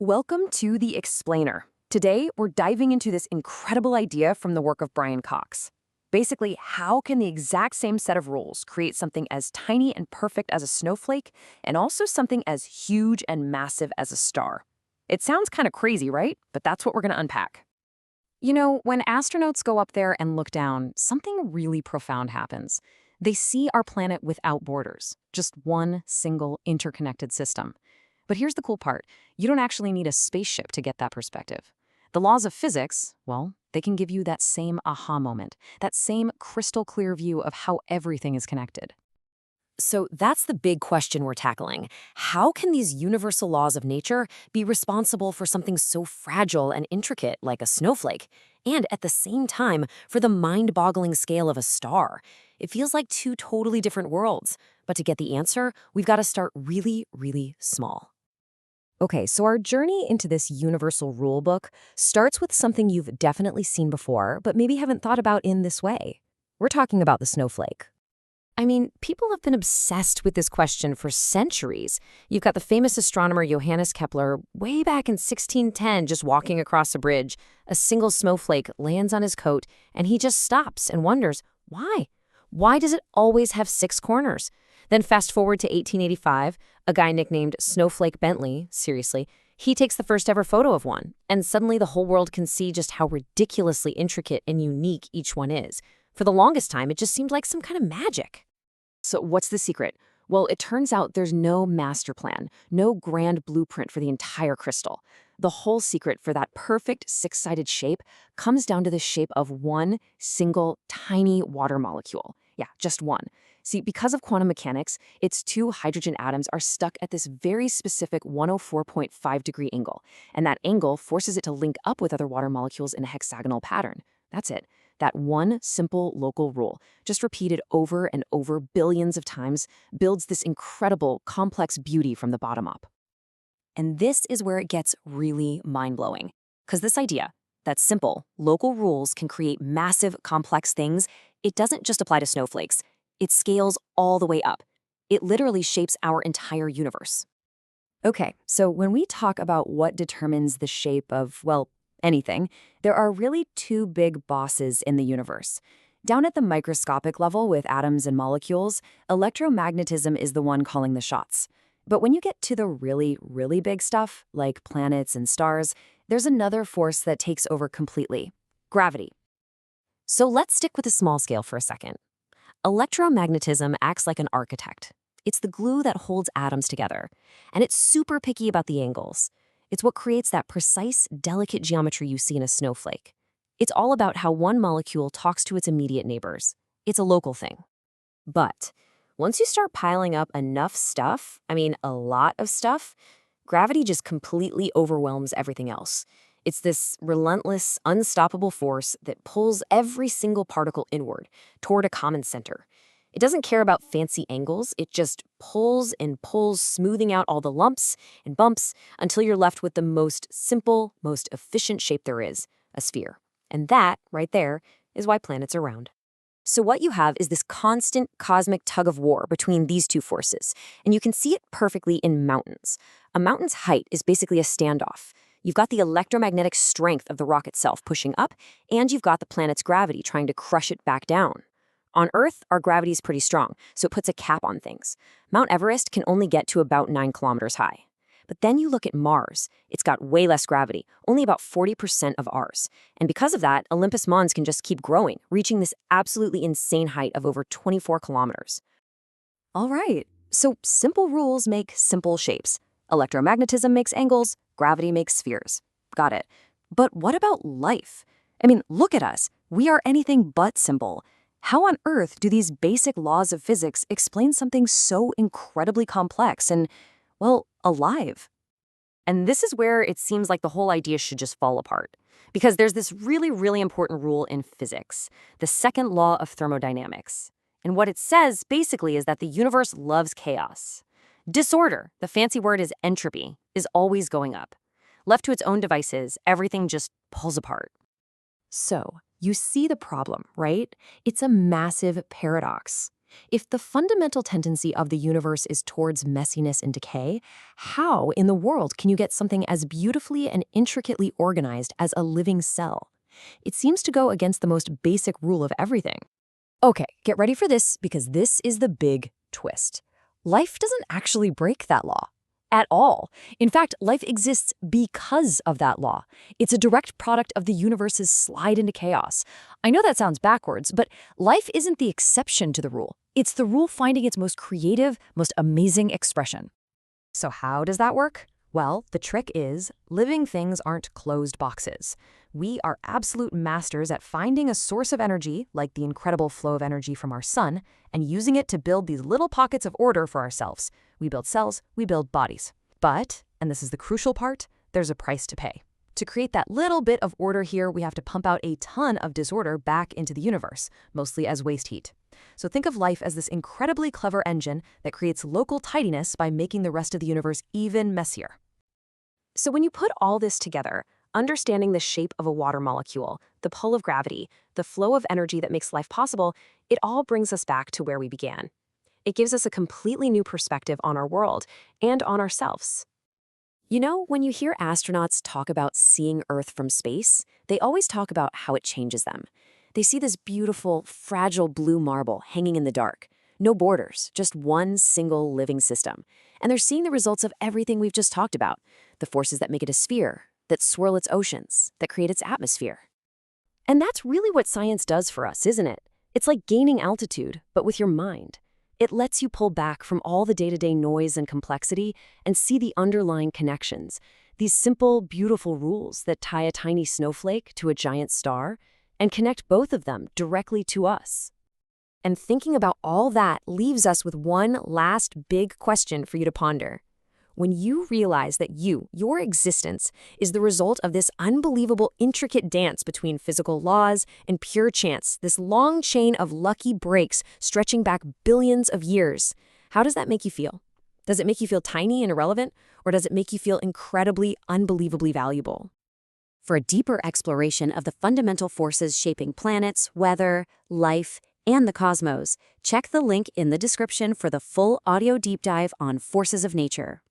Welcome to The Explainer. Today, we're diving into this incredible idea from the work of Brian Cox. Basically, how can the exact same set of rules create something as tiny and perfect as a snowflake, and also something as huge and massive as a star? It sounds kind of crazy, right? But that's what we're going to unpack. You know, when astronauts go up there and look down, something really profound happens. They see our planet without borders, just one single interconnected system. But here's the cool part. You don't actually need a spaceship to get that perspective. The laws of physics, well, they can give you that same aha moment, that same crystal clear view of how everything is connected. So that's the big question we're tackling. How can these universal laws of nature be responsible for something so fragile and intricate like a snowflake, and at the same time for the mind-boggling scale of a star? It feels like two totally different worlds. But to get the answer, we've got to start really, really small. Okay, so our journey into this universal rule book starts with something you've definitely seen before, but maybe haven't thought about in this way. We're talking about the snowflake. I mean, people have been obsessed with this question for centuries. You've got the famous astronomer Johannes Kepler way back in 1610 just walking across a bridge. A single snowflake lands on his coat, and he just stops and wonders, why? Why does it always have 6 corners? Then fast forward to 1885, a guy nicknamed Snowflake Bentley, seriously, he takes the first ever photo of one, and suddenly the whole world can see just how ridiculously intricate and unique each one is. For the longest time, it just seemed like some kind of magic. So what's the secret? Well, it turns out there's no master plan, no grand blueprint for the entire crystal. The whole secret for that perfect 6-sided shape comes down to the shape of one single tiny water molecule. Yeah, just one. See, because of quantum mechanics, its 2 hydrogen atoms are stuck at this very specific 104.5-degree angle, and that angle forces it to link up with other water molecules in a hexagonal pattern. That's it. That one simple local rule, just repeated over and over billions of times, builds this incredible, complex beauty from the bottom up. And this is where it gets really mind-blowing. Because this idea that simple, local rules can create massive, complex things, it doesn't just apply to snowflakes. It scales all the way up. It literally shapes our entire universe. Okay, so when we talk about what determines the shape of, well, anything, there are really 2 big bosses in the universe. Down at the microscopic level with atoms and molecules, electromagnetism is the one calling the shots. But when you get to the really, really big stuff, like planets and stars, there's another force that takes over completely: gravity. So let's stick with the small scale for a second. Electromagnetism acts like an architect. It's the glue that holds atoms together, and it's super picky about the angles. It's what creates that precise, delicate geometry you see in a snowflake. It's all about how one molecule talks to its immediate neighbors. It's a local thing. But once you start piling up enough stuff, a lot of stuff, gravity just completely overwhelms everything else. It's this relentless, unstoppable force that pulls every single particle inward, toward a common center. It doesn't care about fancy angles, it just pulls and pulls, smoothing out all the lumps and bumps until you're left with the most simple, most efficient shape there is, a sphere. And that, right there, is why planets are round. So what you have is this constant cosmic tug of war between these 2 forces, and you can see it perfectly in mountains. A mountain's height is basically a standoff. You've got the electromagnetic strength of the rock itself pushing up, and you've got the planet's gravity trying to crush it back down. On Earth, our gravity is pretty strong, so it puts a cap on things. Mount Everest can only get to about 9 kilometers high. But then you look at Mars. It's got way less gravity, only about 40% of ours. And because of that, Olympus Mons can just keep growing, reaching this absolutely insane height of over 24 kilometers. All right, so simple rules make simple shapes. Electromagnetism makes angles, gravity makes spheres. Got it. But what about life? Look at us. We are anything but simple. How on earth do these basic laws of physics explain something so incredibly complex and, well, alive? And this is where it seems like the whole idea should just fall apart. Because there's this really, really important rule in physics, the second law of thermodynamics. And what it says, basically, is that the universe loves chaos. Disorder, the fancy word is entropy, is always going up. Left to its own devices, everything just pulls apart. So, you see the problem, right? It's a massive paradox. If the fundamental tendency of the universe is towards messiness and decay, how in the world can you get something as beautifully and intricately organized as a living cell? It seems to go against the most basic rule of everything. Okay, get ready for this because this is the big twist. Life doesn't actually break that law. At all. In fact, life exists because of that law. It's a direct product of the universe's slide into chaos. I know that sounds backwards, but life isn't the exception to the rule. It's the rule finding its most creative, most amazing expression. So how does that work? Well, the trick is living things aren't closed boxes. We are absolute masters at finding a source of energy, like the incredible flow of energy from our sun, and using it to build these little pockets of order for ourselves. We build cells, we build bodies. But, and this is the crucial part, there's a price to pay. To create that little bit of order here, we have to pump out a ton of disorder back into the universe, mostly as waste heat. So think of life as this incredibly clever engine that creates local tidiness by making the rest of the universe even messier. So when you put all this together, understanding the shape of a water molecule, the pull of gravity, the flow of energy that makes life possible, it all brings us back to where we began. It gives us a completely new perspective on our world and on ourselves. You know, when you hear astronauts talk about seeing Earth from space, they always talk about how it changes them. They see this beautiful, fragile blue marble hanging in the dark. No borders, just one single living system. And they're seeing the results of everything we've just talked about. The forces that make it a sphere, that swirl its oceans, that create its atmosphere. And that's really what science does for us, isn't it? It's like gaining altitude, but with your mind. It lets you pull back from all the day-to-day noise and complexity and see the underlying connections, these simple, beautiful rules that tie a tiny snowflake to a giant star and connect both of them directly to us. And thinking about all that leaves us with one last big question for you to ponder. When you realize that your existence, is the result of this unbelievable intricate dance between physical laws and pure chance, this long chain of lucky breaks stretching back billions of years, how does that make you feel? Does it make you feel tiny and irrelevant, or does it make you feel incredibly, unbelievably valuable? For a deeper exploration of the fundamental forces shaping planets, weather, life, and the cosmos, check the link in the description for the full audio deep dive on forces of nature.